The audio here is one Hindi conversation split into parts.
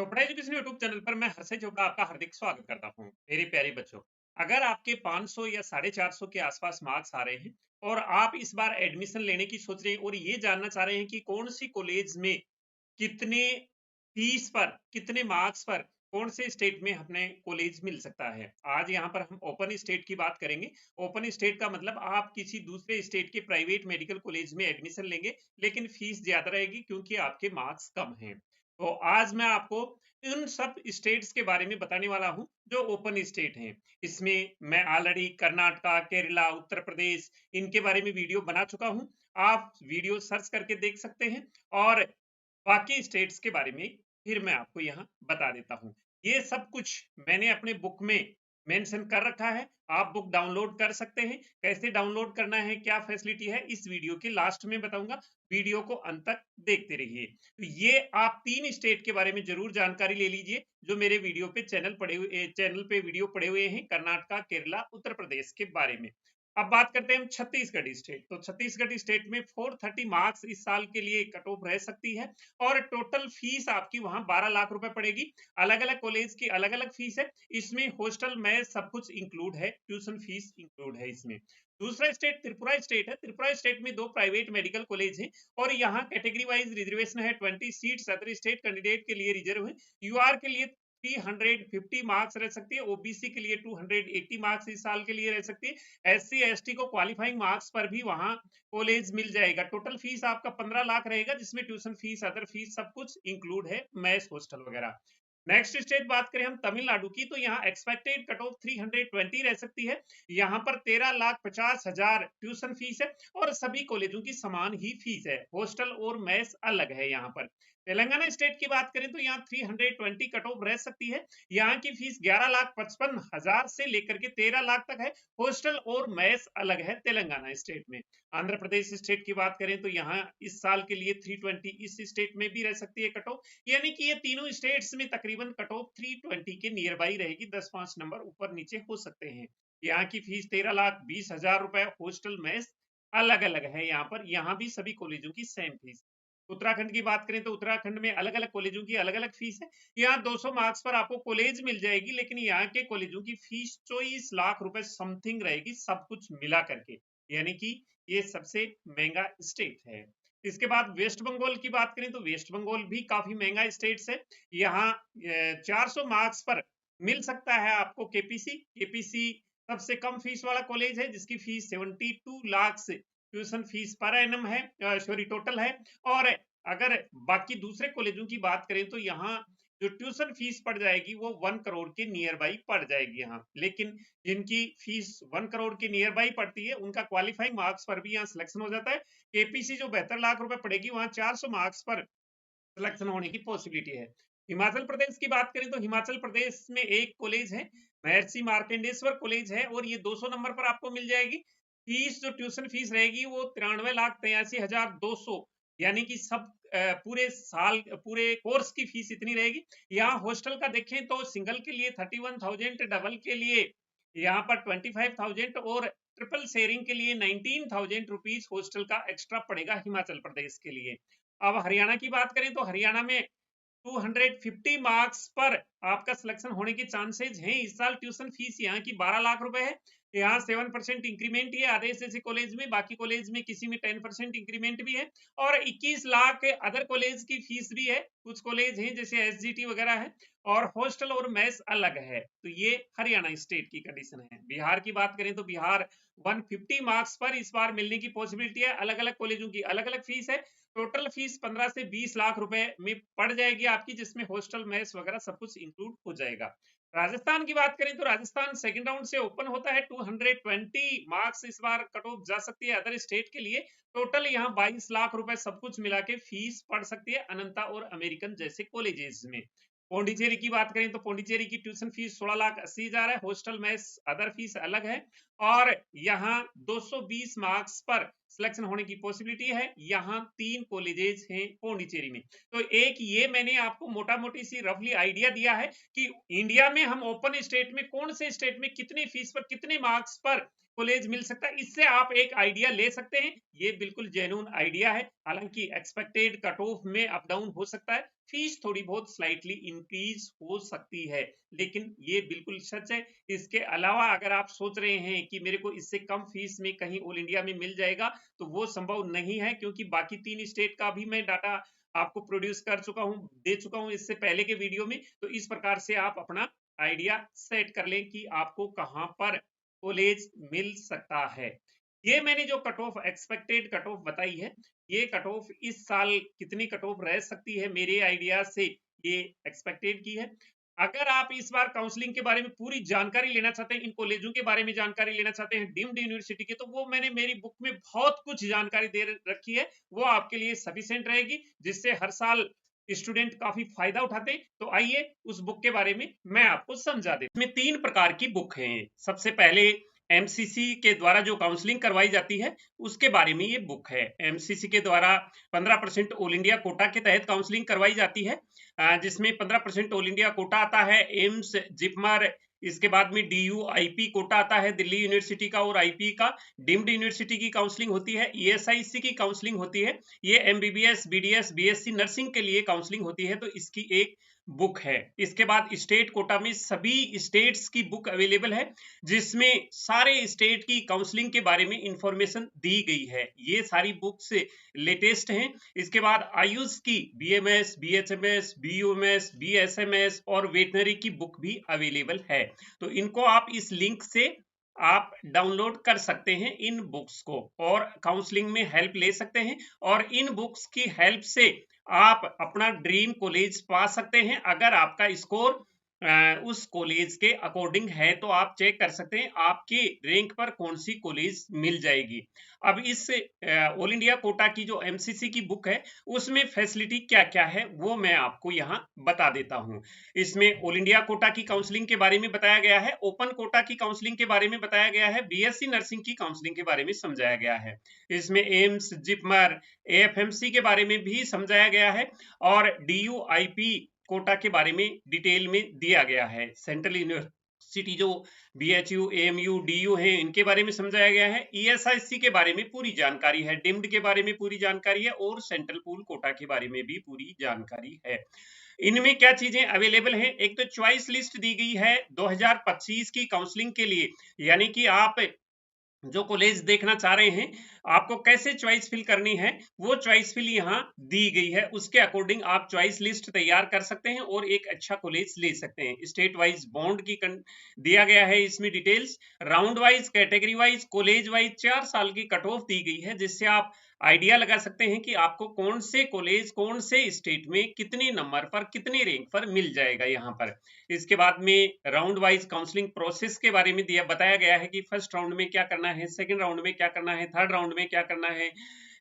चोपड़ा एजुकेशन यूट्यूब चैनल पर मैं हर्षय चोपड़ा आपका हार्दिक स्वागत करता हूं। मेरे प्यारे बच्चों, अगर आपके 500 या 450 के आसपास मार्क्स आ रहे हैं और आप इस बार एडमिशन लेने की सोच रहे हैं और ये जानना चाह रहे हैं कि कौन सी कॉलेज में कितने फीस पर कितने मार्क्स पर कौन से स्टेट में अपने कॉलेज मिल सकता है, आज यहाँ पर हम ओपन स्टेट की बात करेंगे। ओपन स्टेट का मतलब आप किसी दूसरे स्टेट के प्राइवेट मेडिकल कॉलेज में एडमिशन लेंगे, लेकिन फीस ज्यादा रहेगी क्योंकि आपके मार्क्स कम हैं। तो आज मैं आपको उन सब स्टेट्स के बारे में बताने वाला हूं जो ओपन स्टेट हैं। इसमें मैं ऑलरेडी कर्नाटका, केरला, उत्तर प्रदेश इनके बारे में वीडियो बना चुका हूं। आप वीडियो सर्च करके देख सकते हैं और बाकी स्टेट्स के बारे में फिर मैं आपको यहाँ बता देता हूँ। ये सब कुछ मैंने अपने बुक में मेंशन कर रखा है। आप बुक डाउनलोड कर सकते हैं। कैसे डाउनलोड करना है, क्या फैसिलिटी है, इस वीडियो के लास्ट में बताऊंगा। वीडियो को अंत तक देखते रहिए। तो ये आप 3 स्टेट के बारे में जरूर जानकारी ले लीजिए जो मेरे वीडियो पे चैनल पे वीडियो पड़े हुए हैं, कर्नाटका, केरला, उत्तर प्रदेश के बारे में। अब बात करते हैं हम छत्तीसगढ़ स्टेट। तो छत्तीसगढ़ स्टेट में 430 मार्क्स इस साल के लिए कट ऑफ रह सकती है और टोटल फीस आपकी वहां 12 लाख रुपए पड़ेगी। अलग अलग कॉलेज की अलग अलग फीस है। इसमें हॉस्टल में सब कुछ इंक्लूड है, ट्यूशन फीस इंक्लूड है इसमें। दूसरा स्टेट त्रिपुरा स्टेट है। त्रिपुरा स्टेट में 2 प्राइवेट मेडिकल कॉलेज हैं और यहाँ कैटेगरी वाइज रिजर्वेशन है। 20 सीट्स अदर स्टेट कैंडिडेट के लिए रिजर्व है। यूआर के लिए 350 मार्क्स रह सकती है। ओबीसी के लिए 280 मार्क्स इस साल के लिए रह सकती है। एससी एसटी को क्वालिफाइंग मार्क्स पर भी वहां कॉलेज मिल जाएगा। टोटल फीस आपका 15 लाख रहेगा, जिसमें ट्यूशन फीस, अदर फीस सब कुछ इंक्लूड है, मैस हॉस्टल वगैरह। नेक्स्ट स्टेट बात करें हम तमिलनाडु की, तो यहाँ एक्सपेक्टेड कट ऑफ 320 रह सकती है। यहाँ पर 13,50,000 ट्यूशन फीस है और सभी कॉलेजों की समान ही फीस है। हॉस्टल और मैस अलग है यहाँ पर। तेलंगाना स्टेट की बात करें तो यहाँ 320 कट ऑफ रह सकती है। यहाँ की फीस 11,55,000 से लेकर के 13 लाख तक है। हॉस्टल और मैस अलग है तेलंगाना स्टेट में। आंध्र प्रदेश स्टेट की बात करें तो यहाँ इस साल के लिए 320 इस स्टेट में भी रह सकती है कट ऑफ। यानी कि ये तीनों स्टेट्स में तकरीबन कट ऑफ 320 के नियर बाई रहेगी। 10-5 नंबर ऊपर नीचे हो सकते हैं। यहाँ की फीस 13,20,000 रुपए। हॉस्टल मैस अलग अलग है यहाँ पर। यहाँ भी सभी कॉलेजों की सेम फीस। उत्तराखंड की बात करें तो उत्तराखंड में अलग अलग कॉलेजों की अलग अलग फीस है। यहाँ 200 मार्क्स पर आपको कॉलेज मिल जाएगी, लेकिन यहाँ के कॉलेजों की फीस 24 लाख रुपए समथिंग रहेगी, सब कुछ मिला करके। यानी कि ये सबसे महंगा स्टेट है। इसके बाद वेस्ट बंगाल की बात करें तो वेस्ट बंगाल भी काफी महंगा स्टेट है। यहाँ 400 मार्क्स पर मिल सकता है आपको केपीसी। केपीसी सबसे कम फीस वाला कॉलेज है, जिसकी फीस 72 लाख से ट्यूशन फीस पर एनम है, सॉरी टोटल है। और अगर बाकी दूसरे कॉलेजों की बात करें तो यहाँ जो ट्यूशन फीस पड़ जाएगी वो 1 करोड़ के नियर बाई पड़ जाएगी यहाँ। लेकिन जिनकी फीस 1 करोड़ के नियर बाई पड़ती है उनका क्वालिफाइंग मार्क्स पर भी यहाँ सिलेक्शन हो जाता है। केपीसी जो 72 लाख रुपए पड़ेगी, वहां 400 मार्क्स पर सिलेक्शन होने की पॉसिबिलिटी है। हिमाचल प्रदेश की बात करें तो हिमाचल प्रदेश में एक कॉलेज है, महर्षि मार्कंडेश्वर कॉलेज है, और ये 200 नंबर पर आपको मिल जाएगी। फीस जो ट्यूशन फीस रहेगी वो 93,83,200, यानी कि सब पूरे साल पूरे कोर्स की फीस इतनी रहेगी। यहाँ हॉस्टल का देखें तो सिंगल के लिए 31,000, डबल के लिए यहाँ पर 25,000 और ट्रिपल शेयरिंग के लिए 19,000 रुपीज हॉस्टल का एक्स्ट्रा पड़ेगा हिमाचल प्रदेश के लिए। अब हरियाणा की बात करें तो हरियाणा में 250 मार्क्स पर आपका सिलेक्शन होने के चांसेस हैं। इस साल ट्यूशन फीस यहाँ की 12 लाख रुपए है। यहाँ 7% इंक्रीमेंट ही है आधे से कॉलेज में, बाकी कॉलेज में किसी में 10% इंक्रीमेंट भी है। और 21 लाख अदर कॉलेज की फीस भी है। कुछ कॉलेज हैं जैसे एसजीटी वगैरह है, और हॉस्टल और मेस अलग है। तो ये हरियाणा स्टेट की कंडीशन है। बिहार की बात करें तो बिहार 150 मार्क्स पर इस बार मिलने की पॉसिबिलिटी है। अलग अलग कॉलेजों की अलग अलग फीस है। टोटल फीस 15 से 20 लाख रुपए में पड़ जाएगी आपकी, जिसमें हॉस्टल मेस वगैरह सब कुछ इंक्लूड हो जाएगा। राजस्थान की बात करें तो राजस्थान सेकंड राउंड से ओपन होता है। 220 मार्क्स इस बार कट ऑफ जा सकती है अदर स्टेट के लिए। टोटल यहाँ 22 लाख रुपए सब कुछ मिला के फीस पड़ सकती है अनंता और अमेरिकन जैसे कॉलेजेस में। पौंडीचेरी की बात करें तो पौंडीचेरी की ट्यूशन फीस 16,80,000 है। हॉस्टल मेस अदर फीस अलग है। और यहाँ 220 मार्क्स पर सिलेक्शन होने की पॉसिबिलिटी है। यहाँ 3 कॉलेजेस हैं पौंडीचेरी में। तो एक ये मैंने आपको मोटा मोटी सी रफली आइडिया दिया है कि इंडिया में हम ओपन स्टेट में कौन से स्टेट में कितनी फीस पर कितने मार्क्स पर कॉलेज मिल सकता है, इससे आप एक आइडिया ले सकते हैं। ये बिल्कुल जेन्युइन आइडिया है। हालांकि एक्सपेक्टेड कट ऑफ में अप डाउन हो सकता है, फीस थोड़ी बहुत स्लाइटली इंक्रीज हो सकती है, लेकिन ये बिल्कुल सच है। इसके अलावा अगर आप सोच रहे हैं कि मेरे को इससे कम फीस में कहीं ऑल इंडिया में मिल जाएगा, तो वो संभव नहीं है, क्योंकि बाकी 3 स्टेट का भी मैं डाटा आपको प्रोड्यूस कर चुका हूं, दे चुका हूं इससे पहले के वीडियो में। तो इस प्रकार से आप अपना आइडिया सेट कर लें कि आपको कहां पर कॉलेज मिल सकता है। ये मैंने जो cut off expected cut off बताई है, ये कट ऑफ इस साल कितनी कट ऑफ रह सकती है मेरे आइडिया से ये एक्सपेक्टेड की है। अगर आप इस बार काउंसलिंग के बारे में पूरी जानकारी लेना चाहते हैं, इन कॉलेजों के बारे में जानकारी लेना चाहते हैं, डीम्ड यूनिवर्सिटी के, तो वो मैंने मेरी बुक में बहुत कुछ जानकारी दे रखी है, वो आपके लिए सफिशिएंट रहेगी, जिससे हर साल स्टूडेंट काफी फायदा उठाते हैं। तो आइए उस बुक के बारे में मैं आपको समझा देता हूं। इसमें 3 प्रकार की बुक हैं। सबसे पहले एमसीसी के द्वारा जो काउंसलिंग करवाई जाती है उसके बारे में ये बुक है। एमसीसी के द्वारा 15% ऑल इंडिया कोटा के तहत काउंसलिंग करवाई जाती है, जिसमें 15% ऑल इंडिया कोटा आता है, एम्स, जिपमर, इसके बाद में डीयू आईपी कोटा आता है दिल्ली यूनिवर्सिटी का, और आईपी का डीम्ड यूनिवर्सिटी की काउंसलिंग होती है, ईएसआईसी की काउंसलिंग होती है, ये एमबीबीएस, बीडीएस, बीएससी नर्सिंग के लिए काउंसलिंग होती है। तो इसकी एक बुक है। इसके बाद स्टेट कोटा में सभी स्टेट्स की बुक अवेलेबल है, जिसमें सारे स्टेट की काउंसलिंग के बारे में इंफॉर्मेशन दी गई है। ये सारी बुक्स लेटेस्ट हैं। इसके बाद आयुष की बीएमएस, बीएचएमएस, बीयूएमएस, बीएसएमएस और वेटनरी की बुक भी अवेलेबल है। तो इनको आप इस लिंक से आप डाउनलोड कर सकते हैं इन बुक्स को, और काउंसलिंग में हेल्प ले सकते हैं, और इन बुक्स की हेल्प से आप अपना ड्रीम कॉलेज पा सकते हैं। अगर आपका स्कोर उस कॉलेज के अकॉर्डिंग है तो आप चेक कर सकते हैं आपके रैंक पर कौन सी कॉलेज मिल जाएगी। अब इस ऑल इंडिया कोटा की जो एमसीसी की बुक है उसमें फैसिलिटी क्या क्या है वो मैं आपको यहाँ बता देता हूँ। इसमें ऑल इंडिया कोटा की काउंसलिंग के बारे में बताया गया है, ओपन कोटा की काउंसलिंग के बारे में बताया गया है, बीएससी नर्सिंग की काउंसलिंग के बारे में समझाया गया है। इसमें एम्स, जिपमर, एएफएमसी के बारे में भी समझाया गया है, और डीयूआईपी कोटा के बारे में डिटेल में दिया गया है। सेंट्रल यूनिवर्सिटी जो बीएचयू, एएमयू, डीयू हैं, इनके बारे में समझाया गया है। ईएसआईसी के बारे में पूरी जानकारी है, डिम्ड के बारे में पूरी जानकारी है, और सेंट्रल पूल कोटा के बारे में भी पूरी जानकारी है। इनमें क्या चीजें अवेलेबल हैं? एक तो चॉइस लिस्ट दी गई है 2025 की काउंसलिंग के लिए, यानी कि आप जो कॉलेज देखना चाह रहे हैं आपको कैसे चॉइस फिल करनी है, वो चॉइस फिल यहाँ दी गई है। उसके अकॉर्डिंग आप चॉइस लिस्ट तैयार कर सकते हैं और एक अच्छा कॉलेज ले सकते हैं। स्टेट वाइज बॉन्ड की दिया गया है इसमें details, round wise, category wise, college wise 4 साल की कट ऑफ दी गई है, जिससे आप आइडिया लगा सकते हैं कि आपको कौन से कॉलेज कौन से स्टेट में कितने नंबर पर कितने रैंक पर मिल जाएगा यहाँ पर। इसके बाद में राउंड वाइज काउंसलिंग प्रोसेस के बारे में बताया गया है कि फर्स्ट राउंड में क्या करना है, सेकंड राउंड में क्या करना है, थर्ड राउंड में क्या करना है,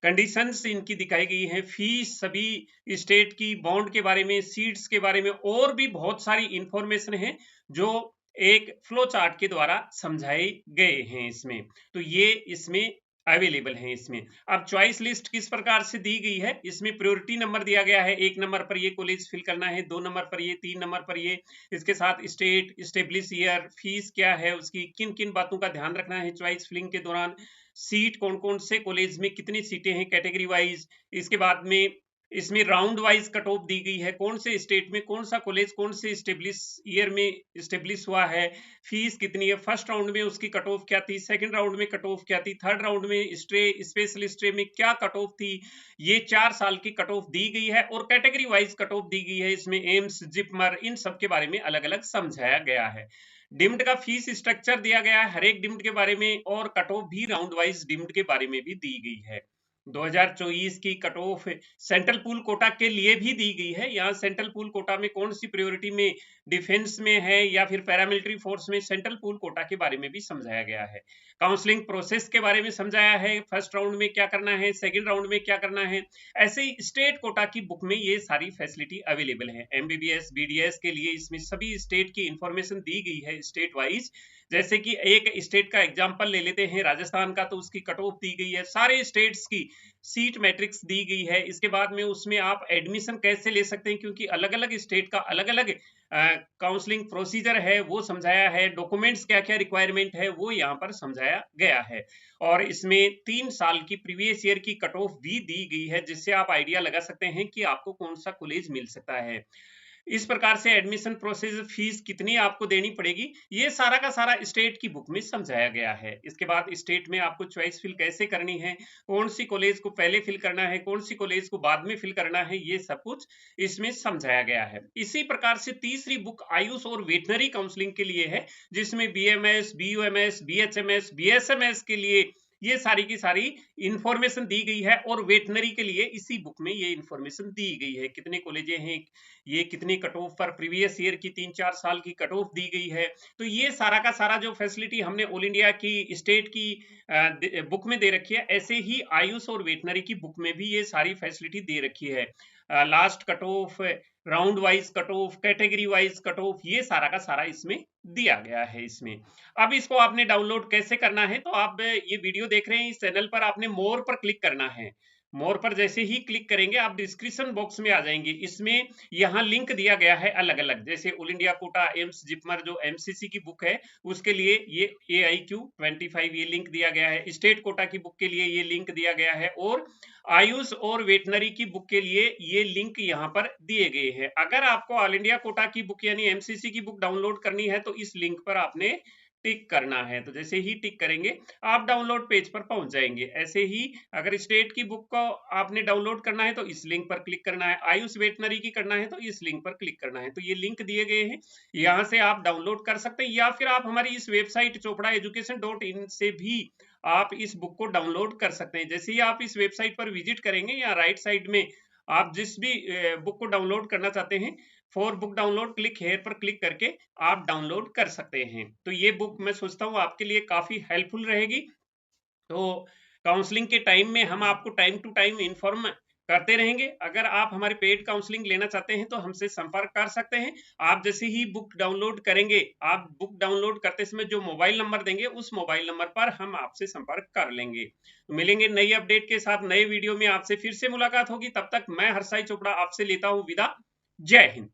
कंडीशंस इनकी दिखाई गई है, फीस सभी स्टेट की, बॉन्ड के बारे में, सीट्स के बारे में, और भी बहुत सारी इंफॉर्मेशन है जो एक फ्लो चार्ट के द्वारा समझाए गए हैं इसमें। तो ये इसमें अवेलेबल है इसमें। अब चॉइस लिस्ट किस प्रकार से दी गई है, इसमें प्रायोरिटी नंबर दिया गया है, 1 नंबर पर ये कॉलेज फिल करना है, 2 नंबर पर ये, 3 नंबर पर ये, इसके साथ स्टेट, स्टेब्लिश ईयर, फीस क्या है उसकी, किन किन बातों का ध्यान रखना है चॉइस फिलिंग के दौरान, सीट कौन कौन से कॉलेज में कितनी सीटें हैं कैटेगरी वाइज। इसके बाद में इसमें round wise cut of the गई है, कौन से स्टेट में कौन सा कॉलेज कौन से स्टेब्लिश ईयर में स्टेब्लिश हुआ है, फीस कितनी है, फर्स्ट राउंड में उसकी कट ऑफ क्या थी, सेकंड राउंड में कट ऑफ क्या थी, थर्ड राउंड में स्पेशल स्ट्रे में क्या कट ऑफ थी। ये 4 साल की कट ऑफ दी गई है, और category wise cut of the गई है। इसमें एम्स, जिपमर, इन सब के बारे में अलग अलग समझाया गया है। डिम्ड का फीस स्ट्रक्चर दिया गया है हर एक डिम्ड के बारे में, और कट ऑफ भी राउंड वाइज डिम्ड के बारे में भी दी गई है। 2024 की cut off central pool quota के लिए भी दी गई है। यहाँ सेंट्रल पूल कोटा में कौन सी प्रायोरिटी में, डिफेंस में है या फिर पैरामिलिट्री फोर्स में, सेंट्रल पूल कोटा के बारे में भी समझाया गया है। काउंसलिंग प्रोसेस के बारे में समझाया है, फर्स्ट राउंड में क्या करना है, सेकंड राउंड में क्या करना है। ऐसे ही स्टेट कोटा की बुक में ये सारी फैसिलिटी अवेलेबल है। एमबीबीएस, बीडीएस के लिए इसमें सभी स्टेट की इंफॉर्मेशन दी गई है स्टेट वाइज, जैसे कि एक स्टेट का एग्जांपल ले लेते हैं, राजस्थान का, तो उसकी कट ऑफ दी गई है, सारे स्टेट्स की सीट मैट्रिक्स दी गई है। इसके बाद में उसमें आप एडमिशन कैसे ले सकते हैं, क्योंकि अलग अलग स्टेट का अलग अलग काउंसलिंग प्रोसीजर है वो समझाया है, डॉक्यूमेंट्स क्या क्या रिक्वायरमेंट है वो यहाँ पर समझाया गया है। और इसमें 3 साल की प्रीवियस ईयर की कट ऑफ भी दी गई है, जिससे आप आइडिया लगा सकते हैं कि आपको कौन सा कॉलेज मिल सकता है। इस प्रकार से एडमिशन प्रोसेस, फीस कितनी आपको देनी पड़ेगी, ये सारा का सारा स्टेट की बुक में समझाया गया है। इसके बाद स्टेट में आपको चॉइस फिल कैसे करनी है, कौन सी कॉलेज को पहले फिल करना है, कौन सी कॉलेज को बाद में फिल करना है, ये सब कुछ इसमें समझाया गया है। इसी प्रकार से तीसरी बुक आयुष और वेटनरी काउंसलिंग के लिए है, जिसमें बीएमएस, बीयूएमएस, बीएचएमएस, बीएसएमएस के लिए ये सारी की सारी इंफॉर्मेशन दी गई है। और वेटनरी के लिए इसी बुक में ये इंफॉर्मेशन दी गई है, कितने कॉलेजें हैं, ये कितनी कट ऑफ पर प्रीवियस ईयर की 3-4 साल की कट ऑफ दी गई है। तो ये सारा का सारा जो फैसिलिटी हमने ऑल इंडिया की स्टेट की बुक में दे रखी है, ऐसे ही आयुष और वेटनरी की बुक में भी ये सारी फैसिलिटी दे रखी है। Last cut off, round wise cut off, category wise cut off, ये सारा का सारा इसमें दिया गया है इसमें। अब इसको आपने डाउनलोड कैसे करना है, तो आप ये वीडियो देख रहे हैं, इस चैनल पर आपने मोर पर क्लिक करना है। मोर पर जैसे ही क्लिक करेंगे आप डिस्क्रिप्शन बॉक्स में आ जाएंगे। इसमें यहाँ लिंक दिया गया है अलग अलग, जैसे all India quota, AIIMS, JIPMER जो एमसीसी की बुक है उसके लिए ये AIQ25 ये लिंक दिया गया है, स्टेट कोटा की बुक के लिए ये लिंक दिया गया है, और आयुष और वेटनरी की बुक के लिए ये लिंक यहाँ पर दिए गए हैं। अगर आपको ऑल इंडिया कोटा की बुक यानी एमसीसी की बुक डाउनलोड करनी है तो इस लिंक पर आपने टिक करना है। तो जैसे ही टिक करेंगे आप डाउनलोड पेज पर पहुंच जाएंगे। ऐसे ही अगर स्टेट की बुक को आपने डाउनलोड करना है तो इस लिंक पर क्लिक करना है, आयुष वेटनरी की करना है तो इस लिंक पर क्लिक करना है। तो ये लिंक दिए गए हैं, यहाँ से आप डाउनलोड कर सकते हैं, या फिर आप हमारी इस वेबसाइट chopraeducation.in से भी आप इस बुक को डाउनलोड कर सकते हैं। जैसे ही आप इस वेबसाइट पर विजिट करेंगे, या राइट साइड में आप जिस भी बुक को डाउनलोड करना चाहते हैं, for book download click here पर क्लिक करके आप डाउनलोड कर सकते हैं। तो ये बुक मैं सोचता हूँ आपके लिए काफी हेल्पफुल रहेगी। तो काउंसलिंग के टाइम में हम आपको टाइम टू टाइम इन्फॉर्म करते रहेंगे। अगर आप हमारे पेड काउंसलिंग लेना चाहते हैं तो हमसे संपर्क कर सकते हैं। आप जैसे ही बुक डाउनलोड करेंगे, आप बुक डाउनलोड करते समय जो मोबाइल नंबर देंगे उस मोबाइल नंबर पर हम आपसे संपर्क कर लेंगे। तो मिलेंगे नई अपडेट के साथ, नए वीडियो में आपसे फिर से मुलाकात होगी। तब तक मैं हर्षाई चोपड़ा आपसे लेता हूं विदा। जय हिंद।